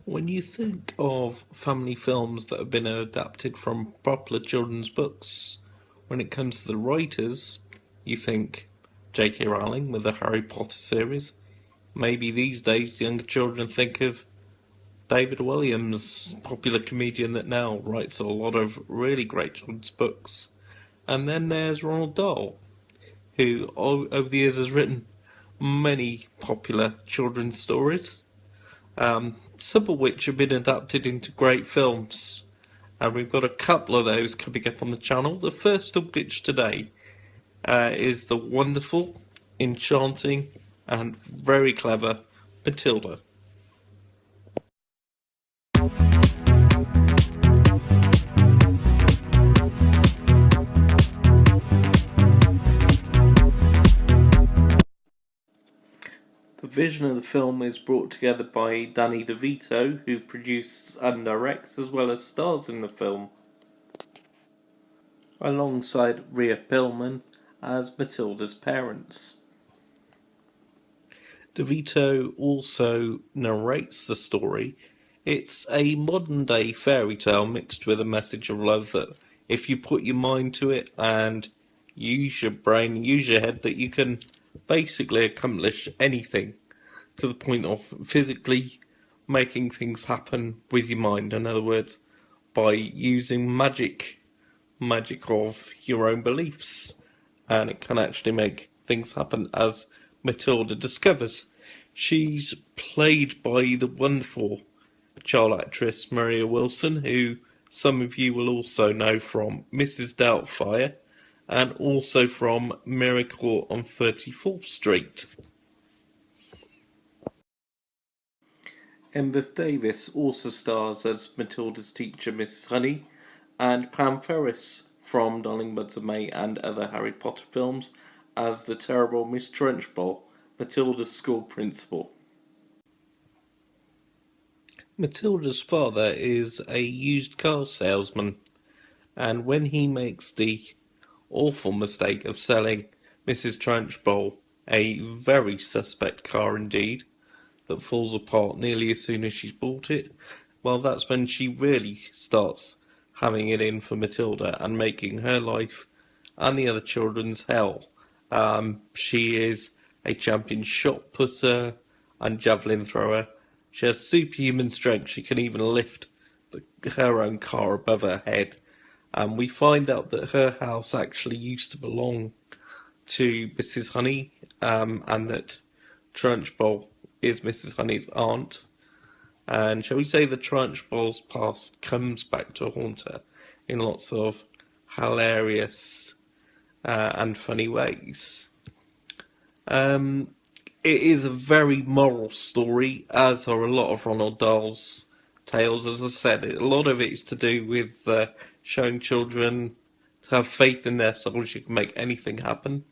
When you think of family films that have been adapted from popular children's books, when it comes to the writers, you think J.K. Rowling with the Harry Potter series. Maybe these days younger children think of David Williams, popular comedian that now writes a lot of really great children's books. And then there's Roald Dahl, who over the years has written many popular children's stories, some of which have been adapted into great films. And we've got a couple of those coming up on the channel. The first of which today is the wonderful, enchanting, and very clever Matilda. The vision of the film is brought together by Danny DeVito, who produces and directs as well as stars in the film, alongside Rhea Perlman as Matilda's parents. DeVito also narrates the story. It's a modern day fairy tale mixed with a message of love that if you put your mind to it and use your brain, use your head, that you can basically accomplish anything to the point of physically making things happen with your mind. In other words, by using magic of your own beliefs, and it can actually make things happen, as Matilda discovers. She's played by the wonderful child actress Maria Wilson, who some of you will also know from Mrs. Doubtfire and also from Miracle on 34th Street. Embeth Davis also stars as Matilda's teacher, Mrs. Honey, and Pam Ferris from Darling Buds of May and other Harry Potter films as the terrible Miss Trunchbull, Matilda's school principal. Matilda's father is a used car salesman, and when he makes the awful mistake of selling Mrs. Trunchbull a very suspect car indeed, that falls apart nearly as soon as she's bought it, well, that's when she really starts having it in for Matilda and making her life and the other children's hell. She is a champion shot putter and javelin thrower. She has superhuman strength. She can even lift her own car above her head. And we find out that her house actually used to belong to Mrs. Honey, and that Trunchbull is Mrs. Honey's aunt. And shall we say the Trunchbull's past comes back to haunt her in lots of hilarious and funny ways. It is a very moral story, as are a lot of Roald Dahl's tales. As I said, a lot of it is to do with showing children to have faith in their souls. You can make anything happen,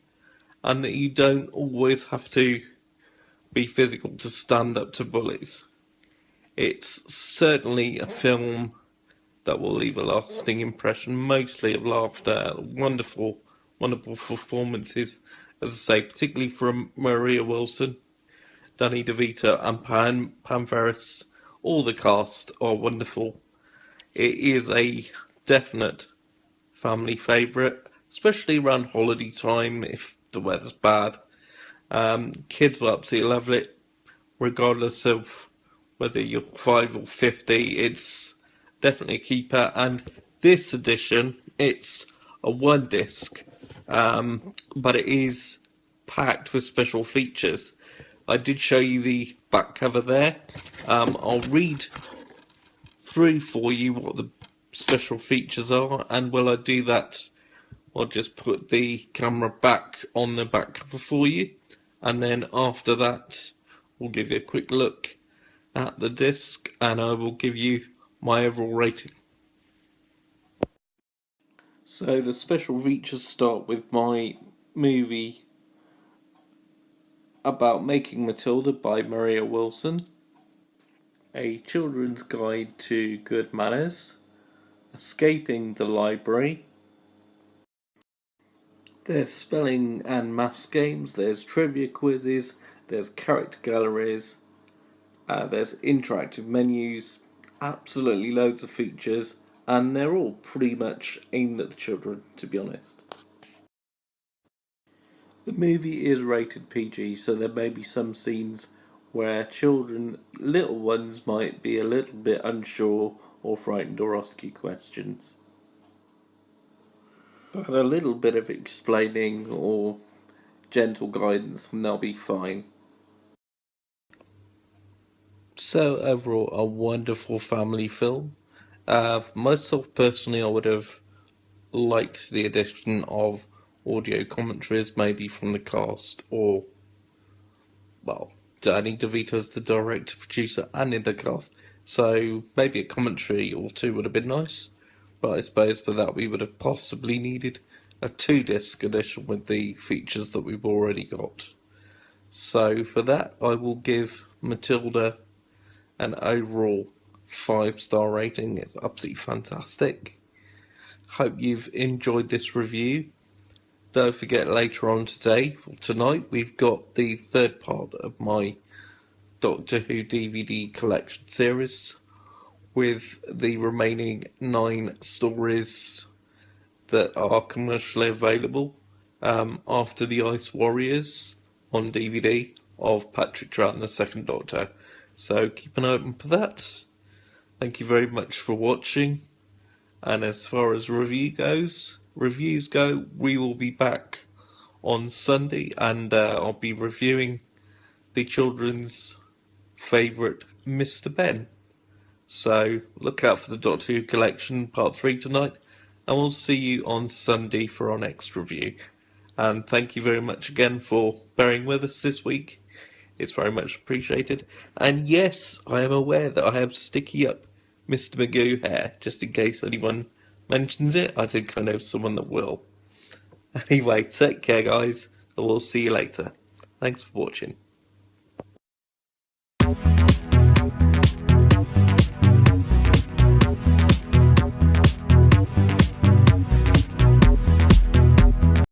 and that you don't always have to be physical to stand up to bullies. It's certainly a film that will leave a lasting impression, mostly of laughter, wonderful performances, as I say, particularly from Maria Wilson, Danny DeVito and Pam Ferris. All the cast are wonderful. It is a definite family favourite, especially around holiday time if the weather's bad. Kids will absolutely love it, regardless of whether you're 5 or 50. It's definitely a keeper. And this edition, it's a one disc, but it is packed with special features. I did show you the back cover there. I'll read through for you what the special features are, and while I do that, I'll just put the camera back on the back cover for you, and then after that we'll give you a quick look at the disc and I will give you my overall rating. So the special features start with my movie about making Matilda by Maria Wilson, a children's guide to good manners, escaping the library. There's spelling and maths games, there's trivia quizzes, there's character galleries, There's interactive menus, absolutely loads of features, and they're all pretty much aimed at the children, to be honest. The movie is rated PG, so there may be some scenes where children, little ones, might be a little bit unsure or frightened or ask you questions. But a little bit of explaining or gentle guidance and they'll be fine. So overall, a wonderful family film. Myself personally, I would have liked the addition of audio commentaries, maybe from the cast, or well, Danny DeVito's the director, producer, and in the cast. So maybe a commentary or two would have been nice. But I suppose for that we would have possibly needed a 2-disc edition with the features that we've already got. So for that, I will give Matilda an overall 5-star rating. It's absolutely fantastic. Hope you've enjoyed this review. Don't forget later on tonight, we've got the third part of my Doctor Who DVD collection series with the remaining 9 stories that are commercially available after the Ice Warriors on DVD of Patrick Troughton, the Second Doctor. So keep an eye open for that. Thank you very much for watching. And as far as reviews go, we will be back on Sunday, and I'll be reviewing the children's favourite Mr. Ben. So look out for the Doctor Who collection part 3 tonight, and we'll see you on Sunday for our next review. And thank you very much again for bearing with us this week. It's very much appreciated. And yes, I am aware that I have sticky up Mr. Magoo hair, just in case anyone mentions it. I think I know someone that will. Anyway, take care guys, and we'll see you later. Thanks for watching.